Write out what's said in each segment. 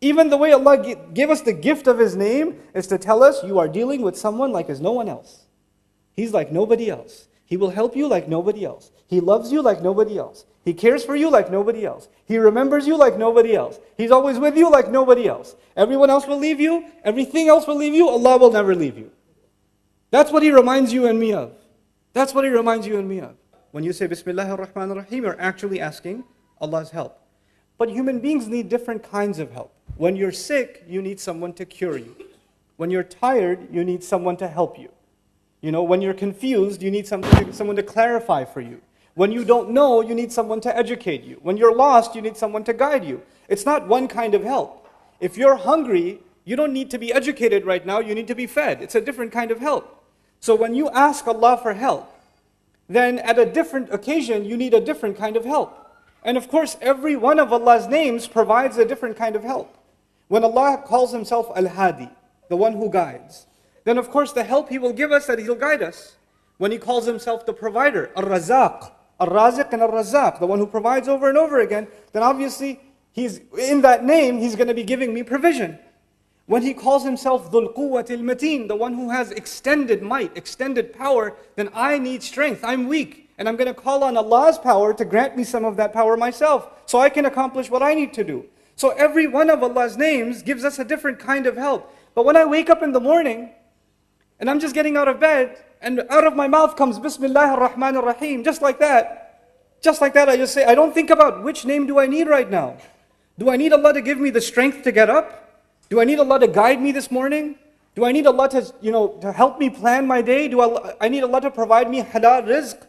Even the way Allah gave us the gift of His name is to tell us you are dealing with someone like as no one else. He's like nobody else. He will help you like nobody else. He loves you like nobody else. He cares for you like nobody else. He remembers you like nobody else. He's always with you like nobody else. Everyone else will leave you. Everything else will leave you. Allah will never leave you. That's what He reminds you and me of. That's what He reminds you and me of. When you say Bismillahir Rahmanir Rahim, you're actually asking Allah's help. But human beings need different kinds of help. When you're sick, you need someone to cure you. When you're tired, you need someone to help you. When you're confused, you need someone to clarify for you. When you don't know, you need someone to educate you. When you're lost, you need someone to guide you. It's not one kind of help. If you're hungry, you don't need to be educated right now, you need to be fed. It's a different kind of help. So when you ask Allah for help, then at a different occasion, you need a different kind of help. And of course, every one of Allah's names provides a different kind of help. When Allah calls Himself Al-Hadi, the one who guides, then of course the help He will give us, that He'll guide us. When He calls Himself the provider, Ar-Razaq, Ar-Raziq and Ar-Razaq, the one who provides over and over again, then obviously He's in that name, He's going to be giving me provision. When He calls Himself Dhul Quwwatil Mateen, the one who has extended might, extended power, then I need strength, I'm weak. And I'm going to call on Allah's power to grant me some of that power myself, so I can accomplish what I need to do. So every one of Allah's names gives us a different kind of help. But when I wake up in the morning, and I'm just getting out of bed, and out of my mouth comes Bismillahir Rahmanir Rahim, just like that, I just say, I don't think about which name do I need right now. Do I need Allah to give me the strength to get up? Do I need Allah to guide me this morning? Do I need Allah to help me plan my day? Do I need Allah to provide me halal rizq?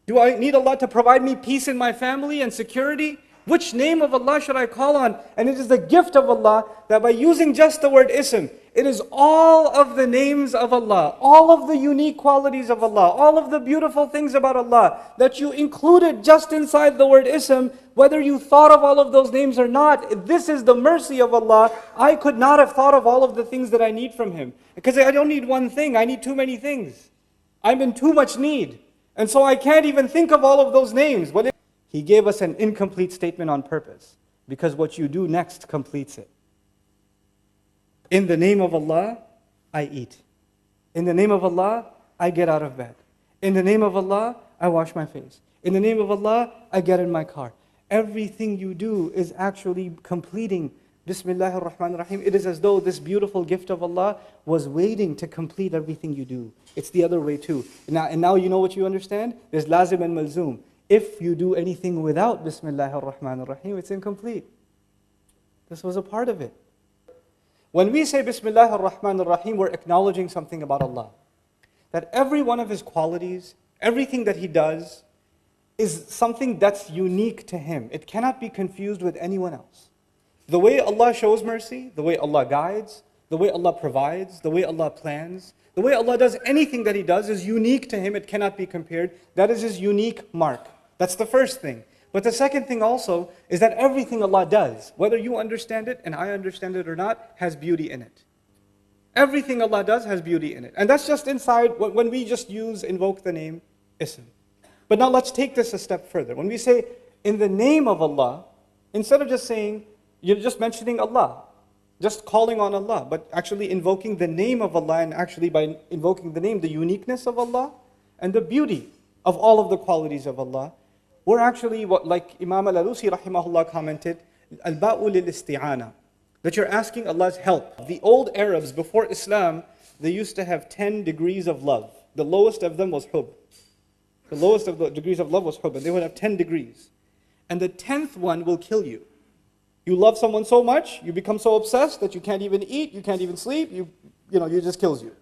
Do I need Allah to provide me peace in my family and security? Which name of Allah should I call on? And it is the gift of Allah that by using just the word ism, it is all of the names of Allah, all of the unique qualities of Allah, all of the beautiful things about Allah that you included just inside the word ism, whether you thought of all of those names or not. This is the mercy of Allah. I could not have thought of all of the things that I need from Him. Because I don't need one thing, I need too many things. I'm in too much need. And so I can't even think of all of those names. But He gave us an incomplete statement on purpose, because what you do next completes it. In the name of Allah, I eat. In the name of Allah, I get out of bed. In the name of Allah, I wash my face. In the name of Allah, I get in my car. Everything you do is actually completing Bismillahir Rahmanir Rahim. It is as though this beautiful gift of Allah was waiting to complete everything you do. It's the other way too. And now you know what you understand? There's lazim and malzoom. If you do anything without Bismillahir Rahmanir Rahim, it's incomplete. This was a part of it. When we say Bismillahir Rahmanir Rahim, we're acknowledging something about Allah. That every one of His qualities, everything that He does, is something that's unique to Him. It cannot be confused with anyone else. The way Allah shows mercy, the way Allah guides, the way Allah provides, the way Allah plans, the way Allah does anything that He does is unique to Him. It cannot be compared. That is His unique mark. That's the first thing. But the second thing also is that everything Allah does, whether you understand it and I understand it or not, has beauty in it. Everything Allah does has beauty in it. And that's just inside when we just invoke the name Ism. But now let's take this a step further. When we say in the name of Allah, instead of just saying, you're just mentioning Allah, just calling on Allah, but actually invoking the name of Allah, and actually by invoking the name, the uniqueness of Allah and the beauty of all of the qualities of Allah, we're actually, like Imam Al-Alusi rahimahullah commented, al-ba'u lil-isti'ana, that you're asking Allah's help. The old Arabs before Islam, they used to have 10 degrees of love. The lowest of them was hub. The lowest of the degrees of love was hub, and they would have 10 degrees. And the 10th one will kill you. You love someone so much, you become so obsessed that you can't even eat, you can't even sleep, it just kills you.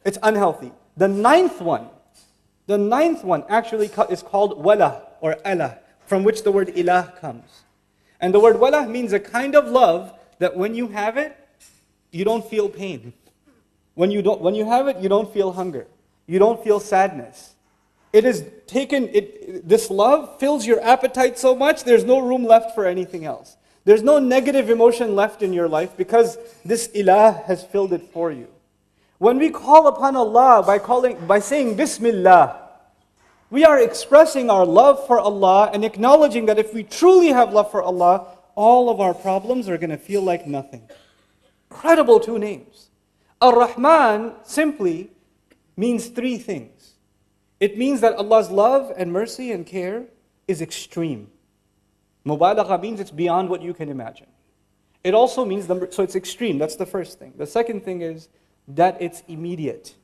It's unhealthy. The ninth one actually is called wala or Allah, from which the word ilah comes. And the word wala means a kind of love that when you have it, you don't feel pain. When you have it, you don't feel hunger. You don't feel sadness. This love fills your appetite so much, there's no room left for anything else. There's no negative emotion left in your life because this ilah has filled it for you. When we call upon Allah by saying Bismillah, we are expressing our love for Allah and acknowledging that if we truly have love for Allah, all of our problems are going to feel like nothing. Incredible two names. Ar-Rahman simply means three things. It means that Allah's love and mercy and care is extreme. Mubalagha means it's beyond what you can imagine. It also means, so it's extreme, that's the first thing. The second thing is that it's immediate.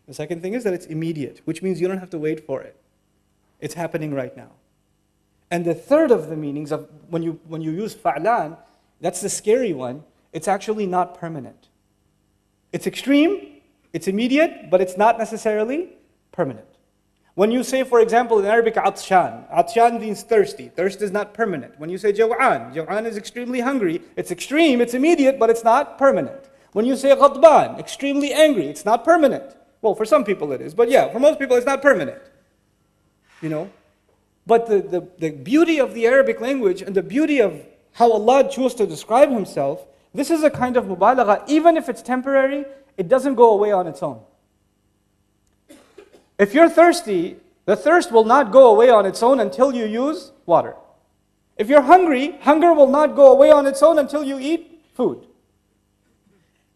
The second thing is that it's immediate, which means you don't have to wait for it. It's happening right now. And the third of the meanings of when you use fa'lan, that's the scary one, it's actually not permanent. It's extreme, it's immediate, but it's not necessarily permanent. When you say, for example, in Arabic, atshan means thirsty. Thirst is not permanent. When you say jaw'an is extremely hungry. It's extreme, it's immediate, but it's not permanent. When you say ghadban, extremely angry, it's not permanent. Well, for some people it is, but yeah, for most people it's not permanent. You know? But the beauty of the Arabic language and the beauty of how Allah chose to describe Himself, this is a kind of mubalagha. Even if it's temporary, it doesn't go away on its own. If you're thirsty, the thirst will not go away on its own until you use water. If you're hungry, hunger will not go away on its own until you eat food.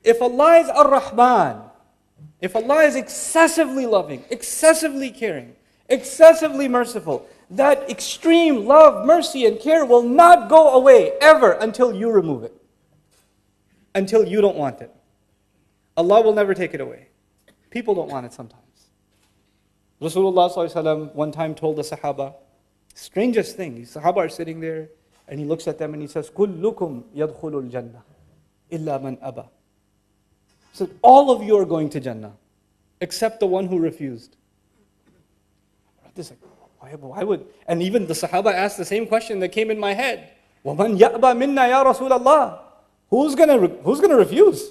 If Allah is Ar-Rahman, if Allah is excessively loving, excessively caring, excessively merciful, that extreme love, mercy, and care will not go away ever until you remove it. Until you don't want it. Allah will never take it away. People don't want it sometimes. Rasulullah ﷺ one time told the Sahaba, strangest thing, the Sahaba are sitting there, and he looks at them and he says, كُلُّكُمْ يَدْخُلُ الْجَنَّةِ إِلَّا مَنْ أَبَى. He said, all of you are going to Jannah, except the one who refused. This why would? And even the Sahaba asked the same question that came in my head. وَمَنْ يَأْبَى مِنَّا يَا رَسُولَ اللَّهِ. Who's gonna refuse?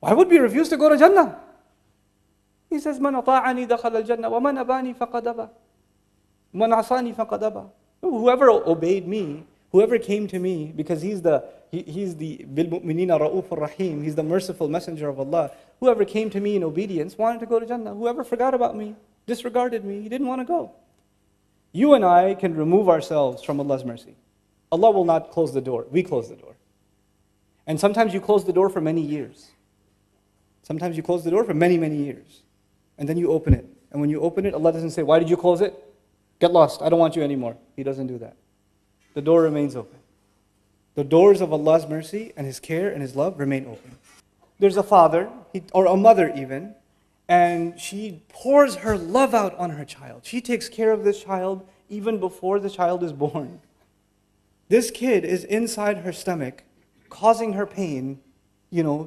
Why would we refuse to go to Jannah? He says, مَنْ أَطَاعَنِي دَخَلَ الْجَنَّةِ وَمَنْ أَبَانِي فَقَدْ أَبَى مَنْ عَصَانِي فَقَدْ أَبَى. Whoever obeyed me, whoever came to me, because he's the بِالْمُؤْمِنِينَ رَؤُوفٌ رَحِيمٌ, he's the merciful messenger of Allah. Whoever came to me in obedience wanted to go to Jannah. Whoever forgot about me, disregarded me, he didn't want to go. You and I can remove ourselves from Allah's mercy. Allah will not close the door. We close the door. And sometimes you close the door for many years. Sometimes you close the door for many, many years. And then you open it. And when you open it, Allah doesn't say, why did you close it? Get lost. I don't want you anymore. He doesn't do that. The door remains open. The doors of Allah's mercy and His care and His love remain open. There's a father, or a mother even, and she pours her love out on her child. She takes care of this child even before the child is born. This kid is inside her stomach, causing her pain,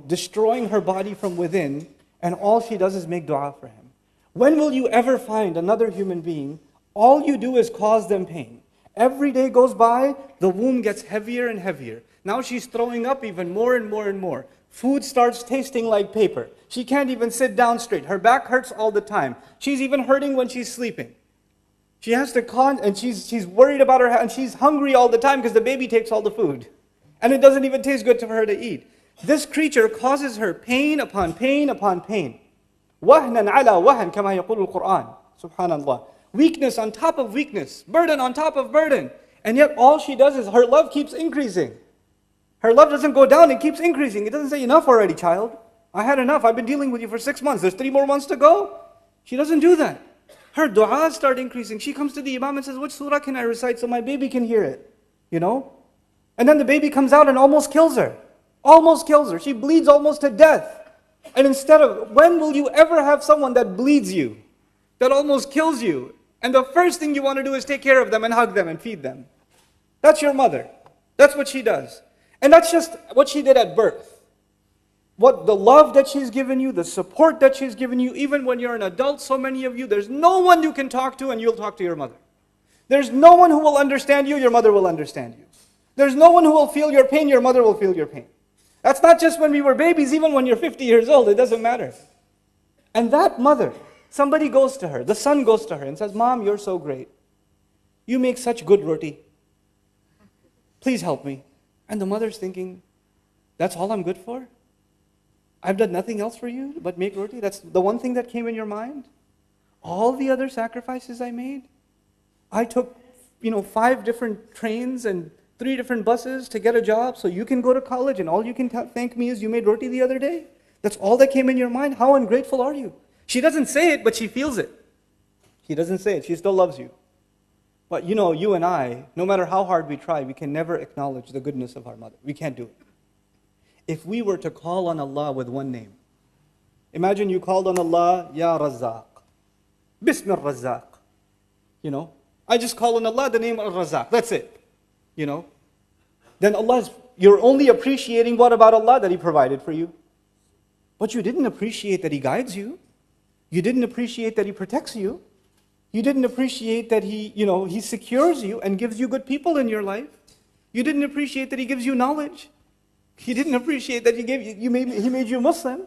destroying her body from within, and all she does is make dua for him. When will you ever find another human being, all you do is cause them pain? Every day goes by, the womb gets heavier and heavier. Now she's throwing up even more and more and more. Food starts tasting like paper. She can't even sit down straight. Her back hurts all the time. She's even hurting when she's sleeping. She has to and she's worried about her, and she's hungry all the time because the baby takes all the food. And it doesn't even taste good for her to eat. This creature causes her pain upon pain upon pain. وَهْنًا عَلَى وَهْنٍ كَمَا يَقُولُ الْقُرْآنِ. Subhanallah. Weakness on top of weakness. Burden on top of burden. And yet all she does is her love keeps increasing. Her love doesn't go down, it keeps increasing. It doesn't say, enough already, child. I had enough. I've been dealing with you for 6 months. There's 3 more months to go. She doesn't do that. Her du'as start increasing. She comes to the imam and says, which surah can I recite so my baby can hear it? And then the baby comes out and almost kills her. Almost kills her. She bleeds almost to death. And when will you ever have someone that bleeds you? That almost kills you? And the first thing you want to do is take care of them and hug them and feed them. That's your mother. That's what she does. And that's just what she did at birth. What the love that she's given you, the support that she's given you, even when you're an adult, so many of you, there's no one you can talk to and you'll talk to your mother. There's no one who will understand you, your mother will understand you. There's no one who will feel your pain, your mother will feel your pain. That's not just when we were babies, even when you're 50 years old, it doesn't matter. And that mother, somebody goes to her, the son goes to her and says, Mom, you're so great. You make such good roti. Please help me. And the mother's thinking, that's all I'm good for? I've done nothing else for you but make roti? That's the one thing that came in your mind? All the other sacrifices I made? I took, 5 different trains and 3 different buses to get a job so you can go to college and all you can thank me is you made roti the other day? That's all that came in your mind? How ungrateful are you? She doesn't say it, but she feels it. She doesn't say it, she still loves you. But you and I, no matter how hard we try, we can never acknowledge the goodness of our mother. We can't do it. If we were to call on Allah with one name, imagine you called on Allah, Ya Razzaq, Bismil Razzaq. I just call on Allah the name of Razzaq, that's it. Then you're only appreciating what about Allah? That He provided for you. But you didn't appreciate that He guides you. You didn't appreciate that He protects you. You didn't appreciate that He secures you and gives you good people in your life. You didn't appreciate that He gives you knowledge. You didn't appreciate that He made you Muslim,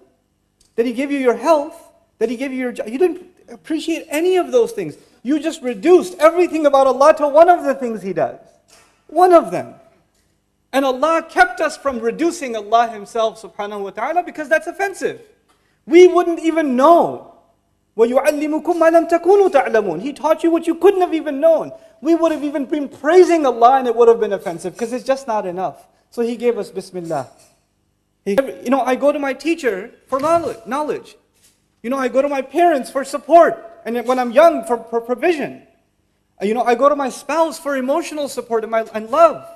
that He gave you your health, that He gave you your job. You didn't appreciate any of those things. You just reduced everything about Allah to one of the things He does. One of them. And Allah kept us from reducing Allah Himself subhanahu wa ta'ala because that's offensive. We wouldn't even know. وَيُعَلِّمُكُمْ مَا لَمْ تَكُونُوا تَعْلَمُونَ. He taught you what you couldn't have even known. We would have even been praising Allah and it would have been offensive because it's just not enough. So He gave us Bismillah. I go to my teacher for knowledge. I go to my parents for support. And when I'm young, for provision. I go to my spouse for emotional support and love.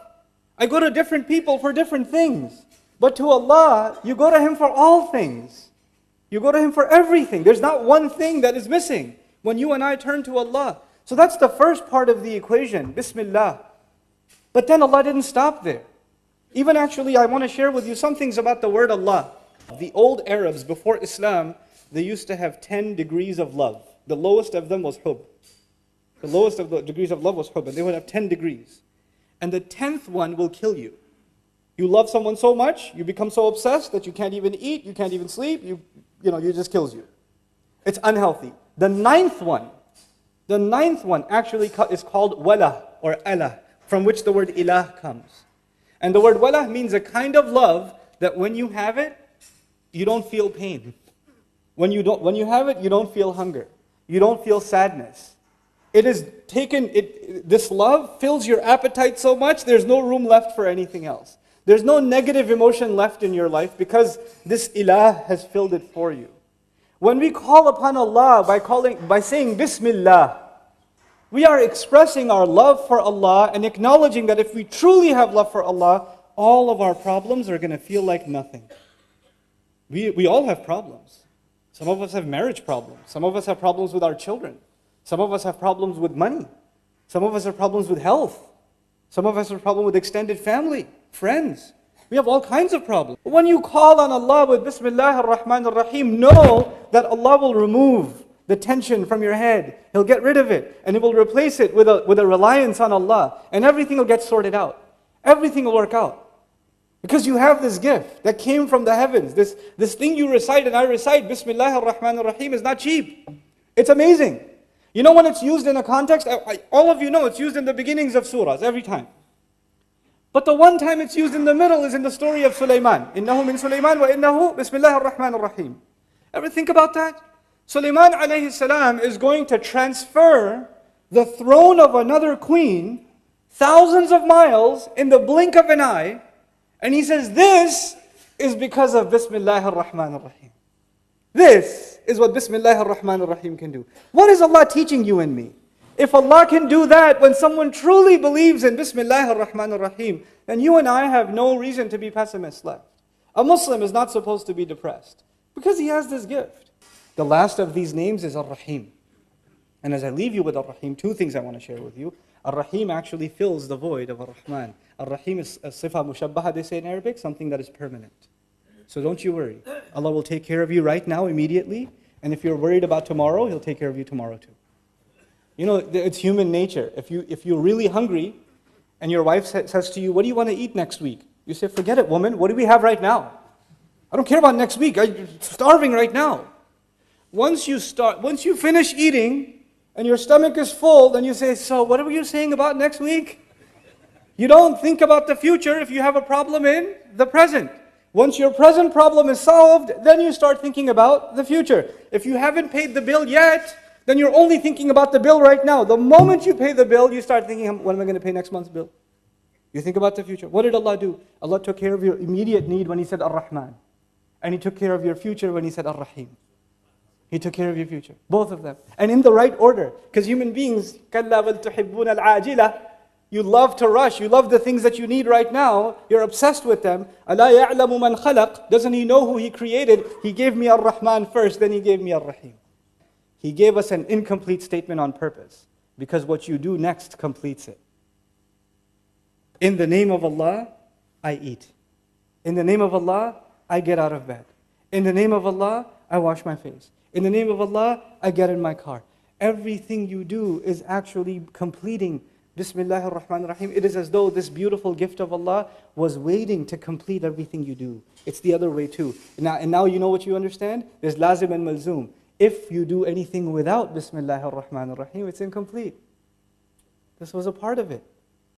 I go to different people for different things. But to Allah, you go to Him for all things. You go to Him for everything. There's not one thing that is missing when you and I turn to Allah. So that's the first part of the equation, Bismillah. But then Allah didn't stop there. Even actually, I want to share with you some things about the word Allah. The old Arabs, before Islam, they used to have 10 degrees of love. The lowest of them was hub. The lowest of the degrees of love was hub, and they would have 10 degrees. And the 10th one will kill you. You love someone so much, you become so obsessed that you can't even eat, you can't even sleep, you just kills you. It's unhealthy. The ninth one actually is called wala or Allah, from which the word ilah comes. And the word wala means a kind of love that when you have it, you don't feel pain. When you have it, you don't feel hunger. You don't feel sadness. This love fills your appetite so much, there's no room left for anything else. There's no negative emotion left in your life because this ilah has filled it for you. When we call upon Allah by saying Bismillah, we are expressing our love for Allah and acknowledging that if we truly have love for Allah, all of our problems are going to feel like nothing. We all have problems. Some of us have marriage problems. Some of us have problems with our children. Some of us have problems with money. Some of us have problems with health. Some of us have problems with extended family, friends. We have all kinds of problems. But when you call on Allah with Bismillah ar-Rahman ar-Rahim, know that Allah will remove the tension from your head. He'll get rid of it. And He will replace it with a reliance on Allah. And everything will get sorted out. Everything will work out. Because you have this gift that came from the heavens. This thing you recite and I recite, Bismillah ar-Rahman ar-Rahim, is not cheap. It's amazing. When it's used in a context, all of you know it's used in the beginnings of surahs every time. But the one time it's used in the middle is in the story of Sulaiman. Innahu min Sulaiman wa innahu Bismillah ar-Rahman ar-Rahim. Ever think about that? Sulaiman alayhi salam is going to transfer the throne of another queen thousands of miles in the blink of an eye. And he says, this is because of Bismillah ar-Rahman ar-Rahim. This is what Bismillah ar-Rahman ar-Rahim can do. What is Allah teaching you and me? If Allah can do that when someone truly believes in Bismillah ar-Rahman ar-Rahim, then you and I have no reason to be pessimists left. A Muslim is not supposed to be depressed because he has this gift. The last of these names is Ar-Rahim. And as I leave you with Ar-Rahim, 2 things I want to share with you. Ar-Rahim actually fills the void of Ar-Rahman. Ar-Rahim is a sifa mushabbaha, they say in Arabic, something that is permanent. So don't you worry. Allah will take care of you right now, immediately. And if you're worried about tomorrow, He'll take care of you tomorrow too. It's human nature. If you're really hungry and your wife says to you, what do you want to eat next week? You say, forget it, woman. What do we have right now? I don't care about next week. I'm starving right now. Once you finish eating and your stomach is full, then you say, so what were you saying about next week? You don't think about the future if you have a problem in the present. Once your present problem is solved, then you start thinking about the future. If you haven't paid the bill yet, then you're only thinking about the bill right now. The moment you pay the bill, you start thinking, when am I going to pay next month's bill? You think about the future. What did Allah do? Allah took care of your immediate need when He said Ar-Rahman. And He took care of your future when He said Ar-Rahim. He took care of your future. Both of them. And in the right order. Because human beings, كَلَّا بَلْ تُحِبُّونَ الْعَاجِلَةِ, you love to rush. You love the things that you need right now. You're obsessed with them. أَلَا يَعْلَمُ مَنْ خَلَقَ. Doesn't He know who He created? He gave me Ar-Rahman first, then He gave me Ar-Rahim. He gave us an incomplete statement on purpose. Because what you do next completes it. In the name of Allah, I eat. In the name of Allah, I get out of bed. In the name of Allah, I wash my face. In the name of Allah, I get in my car. Everything you do is actually completing Bismillahir Rahmanir Rahim. It is as though this beautiful gift of Allah was waiting to complete everything you do. It's the other way too. And now you know what you understand? There's lazim and malzoom. If you do anything without Bismillahir Rahmanir Rahim, it's incomplete. This was a part of it.